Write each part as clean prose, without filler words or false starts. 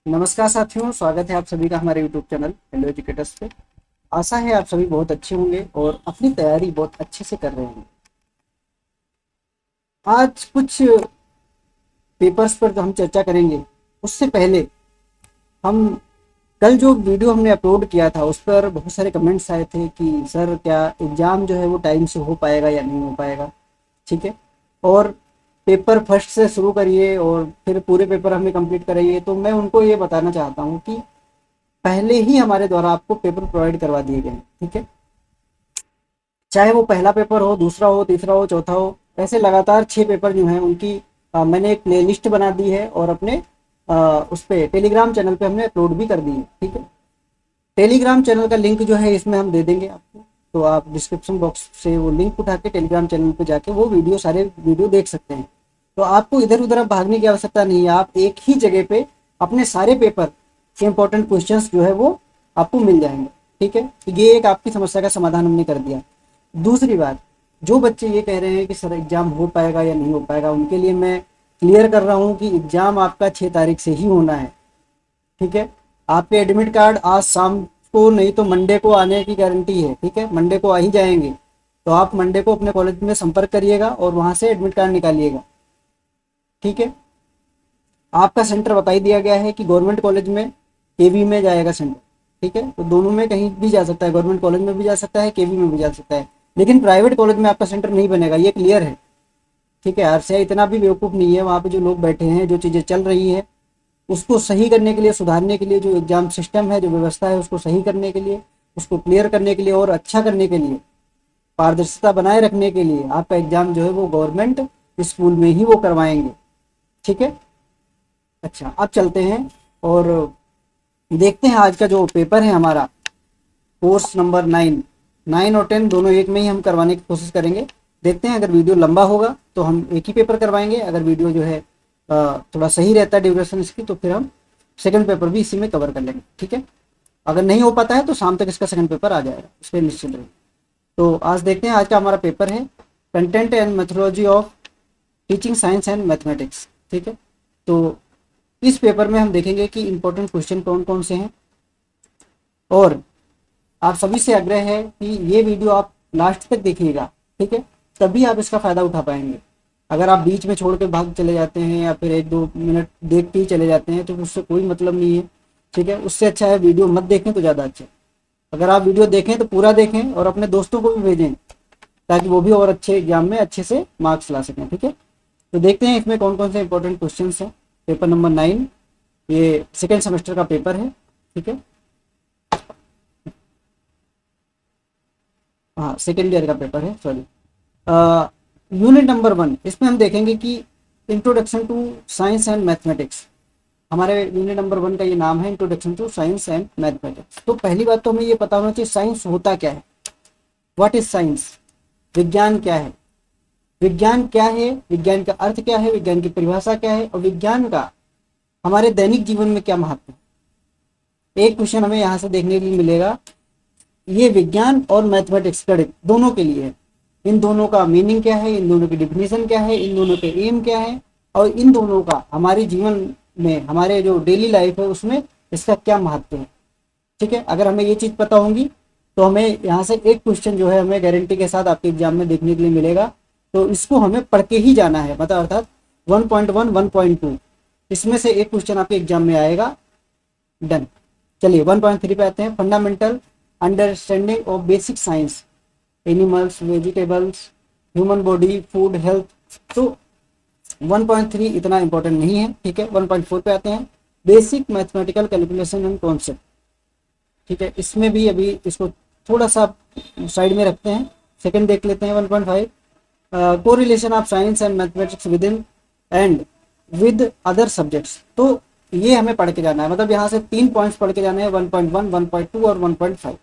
नमस्कार साथियों, स्वागत है आप सभी का हमारे YouTube चैनल हेलो एजुकेटर्स पे। आशा है आप सभी बहुत अच्छे होंगे और अपनी तैयारी बहुत अच्छे से कर रहे होंगे। आज कुछ पेपर्स पर जो हम चर्चा करेंगे, उससे पहले हम कल जो वीडियो हमने अपलोड किया था उस पर बहुत सारे कमेंट्स आए थे कि सर क्या एग्ज़ाम जो है वो टाइम से हो पाएगा या नहीं हो पाएगा। ठीक है, और पेपर फर्स्ट से शुरू करिए और फिर पूरे पेपर हमें कंप्लीट कराइए। तो मैं उनको ये बताना चाहता हूँ कि पहले ही हमारे द्वारा आपको पेपर प्रोवाइड करवा दिए गए हैं। ठीक है, चाहे वो पहला पेपर हो, दूसरा हो, तीसरा हो, चौथा हो, ऐसे लगातार 6 पेपर जो हैं उनकी मैंने एक प्ले लिस्ट बना दी है और अपने उस पे टेलीग्राम चैनल पे हमने अपलोड भी कर दी है। ठीक है, टेलीग्राम चैनल का लिंक जो है इसमें हम दे देंगे आपको, तो आप डिस्क्रिप्शन बॉक्स से वो लिंक उठा के टेलीग्राम चैनल पे जाके वो वीडियो सारे वीडियो देख सकते हैं। तो आपको इधर उधर अब भागने की आवश्यकता नहीं है, आप एक ही जगह पे अपने सारे पेपर के इंपॉर्टेंट क्वेश्चंस जो है वो आपको मिल जाएंगे। ठीक है, तो ये एक आपकी समस्या का समाधान हमने कर दिया। दूसरी बात, जो बच्चे ये कह रहे हैं कि सर एग्जाम हो पाएगा या नहीं हो पाएगा, उनके लिए मैं क्लियर कर रहा हूँ कि एग्जाम आपका 6 तारीख से ही होना है। ठीक है, आपके एडमिट कार्ड आज शाम को नहीं तो मंडे को आने की गारंटी है। ठीक है, मंडे को आ ही जाएंगे, तो आप मंडे को अपने कॉलेज में संपर्क करिएगा और वहां से एडमिट कार्ड निकालिएगा। ठीक है, आपका सेंटर बता ही दिया गया है कि गवर्नमेंट कॉलेज में, केवी में जाएगा सेंटर। ठीक है, तो दोनों में कहीं भी जा सकता है, गवर्नमेंट कॉलेज में भी जा सकता है, केवी में भी जा सकता है, लेकिन प्राइवेट कॉलेज में आपका सेंटर नहीं बनेगा, ये क्लियर है। ठीक है, आरसीआई इतना भी बेवकूफ़ नहीं है, वहाँ पे जो लोग बैठे हैं, जो चीज़ें चल रही हैं उसको सही करने के लिए, सुधारने के लिए, जो एग्जाम सिस्टम है, जो व्यवस्था है, उसको सही करने के लिए, उसको क्लियर करने के लिए और अच्छा करने के लिए, पारदर्शिता बनाए रखने के लिए आपका एग्जाम जो है वो गवर्नमेंट स्कूल में ही वो करवाएंगे। ठीक है, अच्छा अब चलते हैं और देखते हैं आज का जो पेपर है हमारा, कोर्स नंबर 9 और 10 दोनों एक में ही हम करवाने की कोशिश करेंगे। देखते हैं, अगर वीडियो लंबा होगा तो हम एक ही पेपर करवाएंगे, अगर वीडियो जो है थोड़ा सही रहता है ड्यूरेशन इसकी, तो फिर हम सेकंड पेपर भी इसी में कवर कर लेंगे। ठीक है, अगर नहीं हो पाता है तो शाम तक इसका सेकंड पेपर आ जाएगा, इस पर निश्चित रहे। तो आज देखते हैं, आज का हमारा पेपर है content and methodology of teaching science and mathematics. ठीक है, तो इस पेपर में हम देखेंगे कि इंपॉर्टेंट क्वेश्चन कौन कौन से हैं, और आप सभी से आग्रह है कि ये वीडियो आप लास्ट तक देखिएगा। ठीक है, तभी आप इसका फ़ायदा उठा पाएंगे। अगर आप बीच में छोड़ के भाग चले जाते हैं या फिर 1-2 मिनट देख के ही चले जाते हैं तो उससे कोई मतलब नहीं है। ठीक है, उससे अच्छा है वीडियो मत देखें तो ज़्यादा अच्छा है। अगर आप वीडियो देखें तो पूरा देखें और अपने दोस्तों को भी भेजें, ताकि वो भी और अच्छे एग्जाम में अच्छे से मार्क्स ला सकें। ठीक है, तो देखते हैं इसमें कौन कौन से इंपॉर्टेंट क्वेश्चन हैं। पेपर नंबर 9, ये सेकेंड सेमेस्टर का पेपर है। ठीक है, हाँ सेकेंड ईयर का पेपर है, सॉरी। यूनिट नंबर 1, इसमें हम देखेंगे कि introduction to science and mathematics. हमारे यूनिट नंबर 1 का ये नाम है, introduction to science and mathematics. तो पहली बात तो हमें ये पता होना चाहिए साइंस होता क्या है। What is science? विज्ञान क्या है? विज्ञान क्या है, विज्ञान का अर्थ क्या है, विज्ञान की परिभाषा क्या है, और विज्ञान का हमारे दैनिक जीवन में क्या महत्व है। एक क्वेश्चन हमें यहाँ से देखने के लिए मिलेगा, ये विज्ञान और मैथमेटिक्स गणित दोनों के लिए है। इन दोनों का मीनिंग क्या है, इन दोनों की डिफिनेशन क्या है, इन दोनों के एम क्या है, और इन दोनों का हमारे जीवन में, हमारे जो डेली लाइफ है उसमें इसका क्या महत्व है। ठीक है, अगर हमें ये चीज़ पता होंगी तो हमें यहाँ से एक क्वेश्चन जो है हमें गारंटी के साथ आपके एग्जाम में देखने के लिए मिलेगा। तो इसको हमें पढ़ के ही जाना है, मतलब अर्थात 1.1 1.2 इसमें से एक क्वेश्चन आपके एग्जाम में आएगा। डन। चलिए 1.3 पे आते हैं, fundamental understanding of basic science, animals, vegetables, human body, food, health. तो 1.3 इतना इंपॉर्टेंट नहीं है। ठीक है, 1.4 पे आते हैं, basic mathematical calculation and concept. ठीक है, इसमें भी अभी इसको थोड़ा सा साइड में रखते हैं, सेकंड देख लेते हैं 1.5, correlation of science and mathematics with in and with other subjects. तो ये हमें पढ़ के जाना है, मतलब यहाँ से 3 पॉइंट्स पढ़ के जाना है, 1.1, 1.2 और 1.5।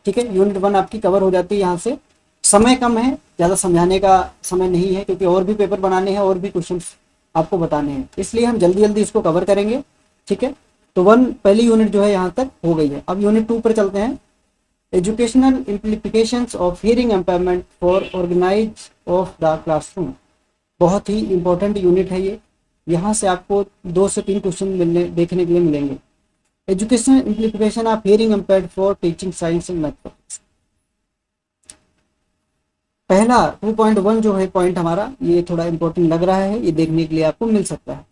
ठीक है, यूनिट 1 आपकी कवर हो जाती है यहाँ से। समय कम है, ज़्यादा समझाने का समय नहीं है, क्योंकि और भी पेपर बनाने हैं और भी क्वेश्चन आपको बताने हैं, इसलिए हम जल्दी जल्दी इसको कवर करेंगे। ठीक है, तो पहली यूनिट जो है यहाँ तक हो गई है। अब यूनिट 2 पर चलते हैं, educational implications of hearing empowerment for organize of the classroom. बहुत ही इंपॉर्टेंट यूनिट है ये। यहाँ से आपको 2 से 3 क्वेश्चन मिलने देखने के लिए मिलेंगे। Education implication of hearing impaired for teaching science and mathematics. पहला 2.1 जो है पॉइंट हमारा, ये थोड़ा इंपॉर्टेंट लग रहा है, ये देखने के लिए आपको मिल सकता है।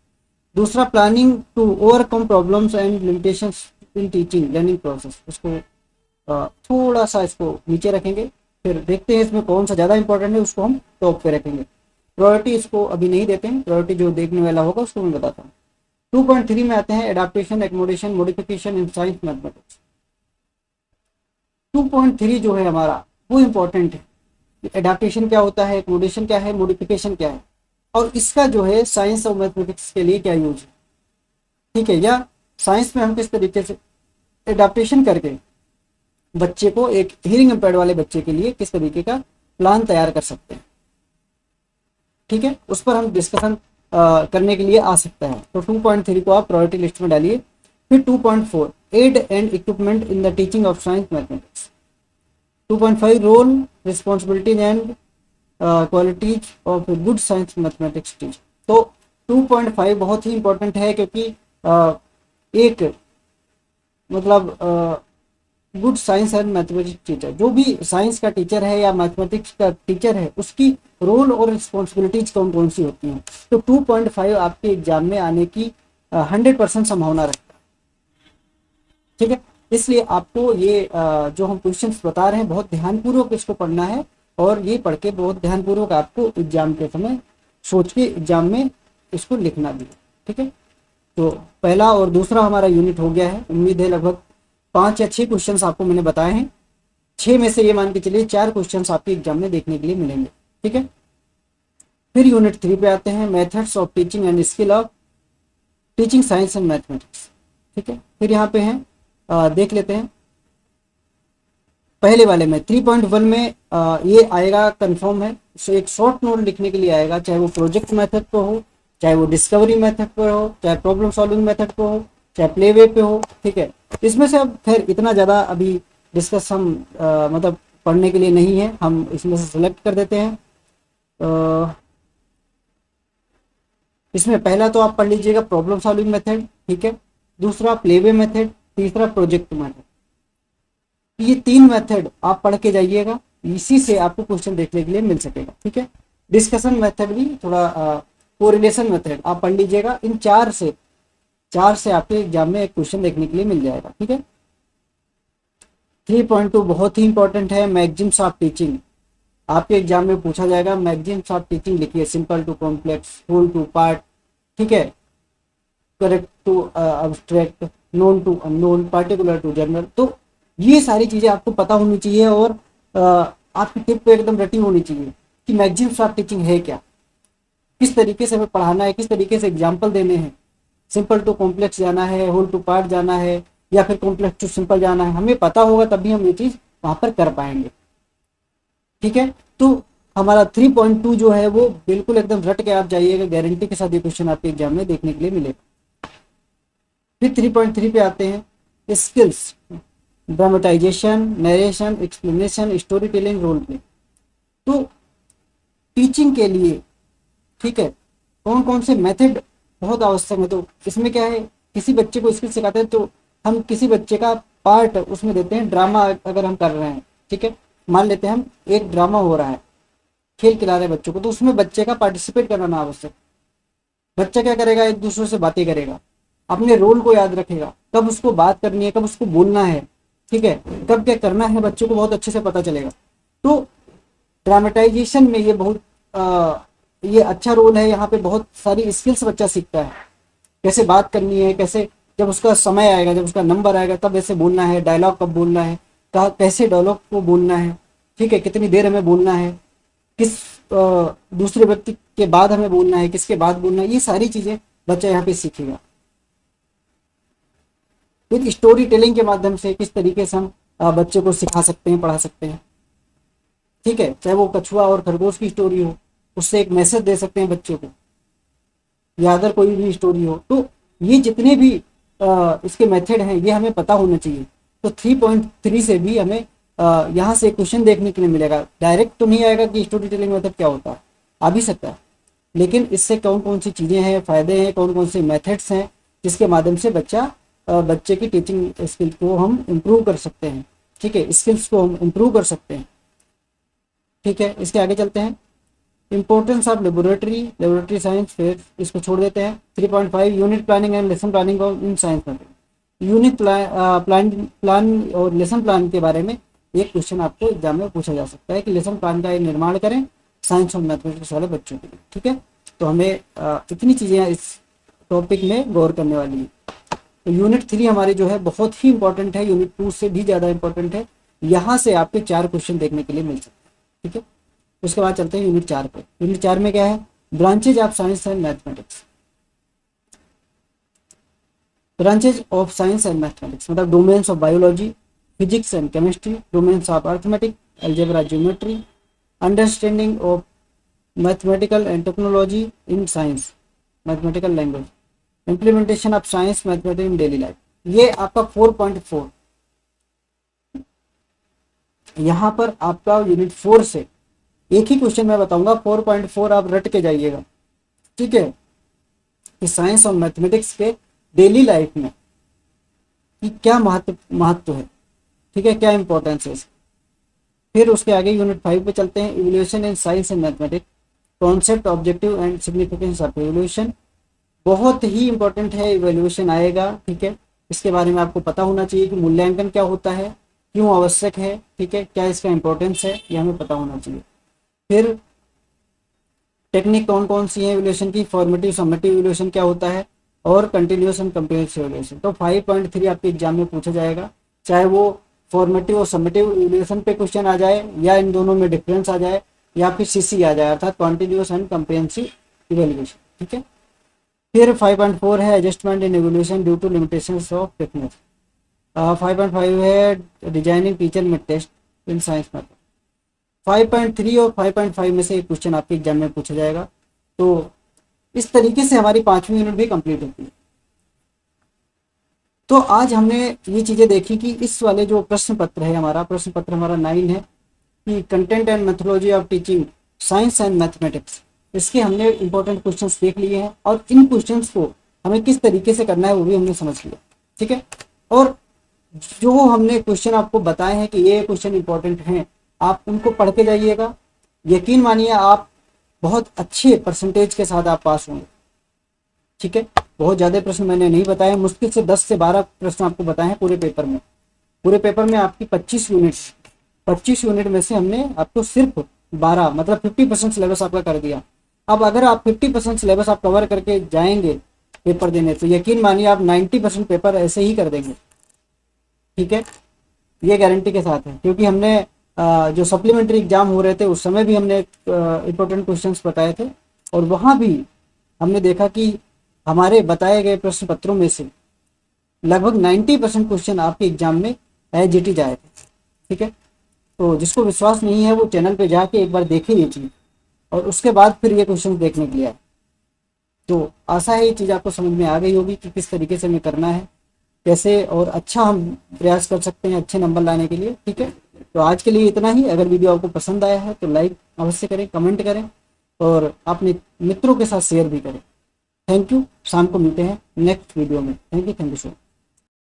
दूसरा, planning to overcome problems and limitations in teaching learning process. उसको थोड़ा सा इसको नीचे रखेंगे, फिर देखते हैं इसमें कौन सा ज़्यादा इंपॉर्टेंट है, उसको हम टॉप पे रखेंगे। प्रायोरिटी इसको अभी नहीं देते हैं, प्रायोरिटी जो देखने वाला होगा उसको मैं बताता हूँ। 2.3 में आते हैं adaptation accommodation modification in science mathematics. 2.3 जो है हमारा वो इम्पोर्टेंट है। एडाप्टेशन क्या होता है, एकोमोडेशन क्या है, मॉडिफिकेशन क्या है, और इसका जो है साइंस और मैथमेटिक्स के लिए क्या यूज है। ठीक है, या साइंस में हम किस तरीके से एडाप्टेशन करके बच्चे को, एक हियरिंग इम्पेयर्ड वाले बच्चे के लिए किस तरीके का प्लान तैयार कर सकते हैं। ठीक है, उस पर हम डिस्कशन करने के लिए आ सकता है। तो 2.3 को आप प्रायोरिटी लिस्ट में डालिए। फिर 2.4 aid and equipment in the teaching of science mathematics. 2.5 role responsibilities and qualities of good science mathematics teacher. तो 2.5 बहुत ही इंपॉर्टेंट है, क्योंकि एक मतलब good science and mathematics teacher, जो भी साइंस का टीचर है या मैथमेटिक्स का टीचर है, उसकी रोल और रिस्पॉन्सिबिलिटीज कौन कौन सी होती हैं। तो 2.5 आपके एग्जाम में आने की 100% संभावना रखता है। ठीक है, इसलिए आपको ये जो हम क्वेश्चंस बता रहे हैं बहुत ध्यानपूर्वक इसको पढ़ना है, और ये पढ़ के बहुत ध्यानपूर्वक आपको एग्जाम के समय सोच के एग्जाम में इसको लिखना भी है। ठीक है, तो पहला और दूसरा हमारा यूनिट हो गया है। उम्मीद है लगभग 5 या 6 क्वेश्चंस आपको मैंने बताए हैं। 6 में से ये मान के चलिए 4 क्वेश्चंस आपके एग्जाम में देखने के लिए मिलेंगे। ठीक है, फिर यूनिट 3 पे आते हैं, methods of teaching and skill of teaching science and mathematics. ठीक है, फिर यहाँ पे हैं, देख लेते हैं। पहले वाले में 3.1 में ये आएगा, कंफर्म है। एक शॉर्ट नोट लिखने के लिए आएगा, चाहे वो प्रोजेक्ट मेथड पे हो, चाहे वो डिस्कवरी मेथड पे हो, चाहे प्रॉब्लम सॉल्विंग मेथड पे हो, चाहे प्ले वे पे हो। ठीक है, इसमें से अब खैर इतना ज़्यादा अभी डिस्कस हम मतलब पढ़ने के लिए नहीं है, हम इसमें से सेलेक्ट कर देते हैं। इसमें पहला तो आप पढ़ लीजिएगा प्रॉब्लम सॉल्विंग मेथड। ठीक है, दूसरा प्ले वे मेथड, तीसरा प्रोजेक्ट मेथड। ये 3 मेथड आप पढ़ के जाइएगा, इसी से आपको क्वेश्चन देखने के लिए मिल सकेगा। ठीक है, डिस्कशन मेथड भी थोड़ा, कोरिलेशन मेथड आप पढ़ लीजिएगा। इन 4 से आपके एग्जाम में एक क्वेश्चन देखने के लिए मिल जाएगा। ठीक है, 3.2 बहुत ही इंपॉर्टेंट है, मैगजीम्स ऑफ टीचिंग। आपके एग्जाम में पूछा जाएगा, मैगजीम्स ऑफ टीचिंग लिखिए, simple to complex, whole to part. ठीक है, correct to abstract, known to unknown, particular to general. तो ये सारी चीज़ें आपको पता होनी चाहिए, और आपकी टिप पे एकदम रटी होनी चाहिए कि मैगजीम्स ऑफ टीचिंग है क्या, किस तरीके से हमें पढ़ाना है, किस तरीके से एग्जाम्पल देने हैं, सिंपल टू कॉम्प्लेक्स जाना है, होल टू पार्ट जाना है, या फिर कॉम्प्लेक्स टू सिंपल जाना है। हमें पता होगा तभी हम ये चीज़ वहाँ पर कर पाएंगे। ठीक है, तो हमारा 3.2 जो है वो बिल्कुल एकदम रट के आप जाइएगा, गारंटी के साथ ये क्वेश्चन आपके एग्जाम में देखने के लिए मिलेगा। फिर 3.3 पे आते हैं, skills, dramatization, narration, explanation, story telling, role play. तो टीचिंग के लिए, ठीक है, कौन कौन से मेथड बहुत आवश्यक है। तो इसमें क्या है, किसी बच्चे को स्किल सिखाते हैं तो हम किसी बच्चे का पार्ट उसमें देते हैं। ड्रामा अगर हम कर रहे हैं, ठीक है, मान लेते हैं हम एक ड्रामा हो रहा है, खेल खिला रहे हैं बच्चों को, तो उसमें बच्चे का पार्टिसिपेट करना आवश्यक। बच्चा क्या करेगा, एक दूसरे से बातें करेगा, अपने रोल को याद रखेगा, कब उसको बात करनी है, कब उसको बोलना है, ठीक है, कब क्या करना है, बच्चों को बहुत अच्छे से पता चलेगा। तो ड्रामेटाइजेशन में ये बहुत ये अच्छा रोल है। यहाँ पे बहुत सारी स्किल्स बच्चा सीखता है, कैसे बात करनी है, कैसे जब उसका समय आएगा, जब उसका नंबर आएगा तब ऐसे बोलना है, डायलॉग कब बोलना है, कहा कैसे डायलॉग को बोलना है, ठीक है, कितनी देर हमें बोलना है, किस दूसरे व्यक्ति के बाद हमें बोलना है, किसके बाद बोलना है, ये सारी चीज़ें बच्चा यहाँ पे सीखेगा। फिर स्टोरी टेलिंग के माध्यम से किस तरीके से हम बच्चे को सिखा सकते हैं, पढ़ा सकते हैं, ठीक है, चाहे वो कछुआ और खरगोश की स्टोरी हो, उससे एक मैसेज दे सकते हैं बच्चे को, या अदर कोई भी स्टोरी हो। तो ये जितने भी इसके मेथड हैं ये हमें पता होना चाहिए। तो 3.3 से भी हमें यहाँ से क्वेश्चन देखने के लिए मिलेगा। डायरेक्ट तो नहीं आएगा कि स्टोरी टेलिंग मेथड क्या होता है, आ भी सकता है, लेकिन इससे कौन कौन सी चीज़ें हैं, फ़ायदे हैं, कौन कौन से मेथड्स हैं जिसके माध्यम से बच्चे की टीचिंग स्किल को हम इम्प्रूव कर सकते हैं। ठीक है, स्किल्स को हम इम्प्रूव कर सकते हैं। ठीक है, इसके आगे चलते हैं। इंपॉर्टेंस ऑफ लेबोरेटरी साइंस, फिर इसको छोड़ देते हैं। 3.5 unit planning and lesson planning in science mathematics. Unit plan और लेसन प्लान के बारे में एक क्वेश्चन आपको एग्जाम में पूछा जा सकता है कि लेसन प्लान का निर्माण करें साइंस और मैथमेटिक्स वाले बच्चों के लिए। ठीक है, तो हमें इतनी चीज़ें इस टॉपिक में गौर करने वाली है। तो यूनिट 3 हमारी जो है बहुत ही इंपॉर्टेंट है, यूनिट 2 से भी ज़्यादा इंपॉर्टेंट है। यहाँ से आपके 4 क्वेश्चन देखने के लिए मिल सकते हैं। ठीक है, उसके बाद चलते हैं यूनिट 4 पे। यूनिट 4 में क्या है? Branches of science and mathematics. Branches of science and mathematics मतलब domains of biology, physics and chemistry, domains of arithmetic, algebra, geometry, understanding of mathematical and technology in science, mathematical language, implementation of science mathematics in daily life. ये आपका 4.4। यहाँ पर आपका unit 4 से एक ही question मैं बताऊंगा, 4.4 आप रट के जाइएगा। ठीक है, कि साइंस और मैथमेटिक्स के डेली लाइफ में कि क्या महत्व है। ठीक है, क्या इंपॉर्टेंस है। फिर उसके आगे यूनिट 5 पे चलते हैं। Evolution in science and mathematics, concept, objective and significance of evolution. बहुत ही इंपॉर्टेंट है, इवोल्यूशन आएगा। ठीक है, इसके बारे में आपको पता होना चाहिए कि मूल्यांकन क्या होता है, क्यों आवश्यक है। ठीक है, क्या इसका इंपॉर्टेंस है, ये हमें पता होना चाहिए। फिर टेक्निक कौन कौन सी है इवोल्यूशन की, फॉर्मेटिव, समेटिव इवोल्यूशन क्या होता है, और कंटिन्यूस एंड कंप्रेहेंसिव इवोल्यूशन। तो 5.3 आपके एग्जाम में पूछा जाएगा, चाहे वो फॉर्मेटिव और समेटिव इवोल्यूशन पे क्वेश्चन आ जाए, या इन दोनों में डिफरेंस आ जाए, या फिर सीसी आ जाए, अर्थात कॉन्टिन्यूस एंड कंप्रेहेंसिव इवोल्यूशन। ठीक है, फिर 5.4 है adjustment in evolution due to limitations of techniques. 5.5 है डिजाइनिंग टीचर में टेस्ट इन साइंस मैथमेटिक्स। 5.3 और 5.5 में से एक क्वेश्चन आपके एग्जाम में पूछा जाएगा। तो इस तरीके से हमारी 5वीं यूनिट भी कंप्लीट होती है। तो आज हमने ये चीज़ें देखी कि इस वाले जो प्रश्न पत्र है, हमारा प्रश्न पत्र हमारा 9 है कि content and methodology of teaching science and mathematics, इसके हमने इंपॉर्टेंट क्वेश्चंस देख लिए हैं, और इन क्वेश्चंस को हमें किस तरीके से करना है वो भी हमने समझ लिया। ठीक है, और जो हमने क्वेश्चन आपको बताए हैं कि ये क्वेश्चन इंपॉर्टेंट हैं, आप उनको पढ़ के जाइएगा। यकीन मानिए आप बहुत अच्छे परसेंटेज के साथ आप पास होंगे। ठीक है, बहुत ज़्यादा प्रश्न मैंने नहीं बताए, मुश्किल से 10 से 12 प्रश्न आपको बताए हैं पूरे पेपर में। पूरे पेपर में आपकी 25 यूनिट में से हमने आपको सिर्फ 12 मतलब 50% सिलेबस आपका कर दिया। अब अगर आप 50% सिलेबस आप कवर करके जाएंगे पेपर देने, तो यकीन मानिए आप 90% पेपर ऐसे ही कर देंगे। ठीक है, ये गारंटी के साथ है, क्योंकि हमने जो सप्लीमेंट्री एग्जाम हो रहे थे उस समय भी हमने इंपॉर्टेंट क्वेश्चंस बताए थे, और वहाँ भी हमने देखा कि हमारे बताए गए प्रश्न पत्रों में से लगभग 90% क्वेश्चन आपके एग्जाम में एज इट इज आए थे। ठीक है, तो जिसको विश्वास नहीं है वो चैनल पे जाके एक बार देखे ये चीज़, और उसके बाद फिर ये क्वेश्चन देखने के लिए आए। तो आशा है ये चीज़ आपको समझ में आ गई होगी कि किस तरीके से हमें करना है, कैसे और अच्छा हम प्रयास कर सकते हैं अच्छे नंबर लाने के लिए। ठीक है, तो आज के लिए इतना ही। अगर वीडियो आपको पसंद आया है तो लाइक अवश्य करें, कमेंट करें, और अपने मित्रों के साथ शेयर भी करें। थैंक यू, शाम को मिलते हैं नेक्स्ट वीडियो में। Thank you so much.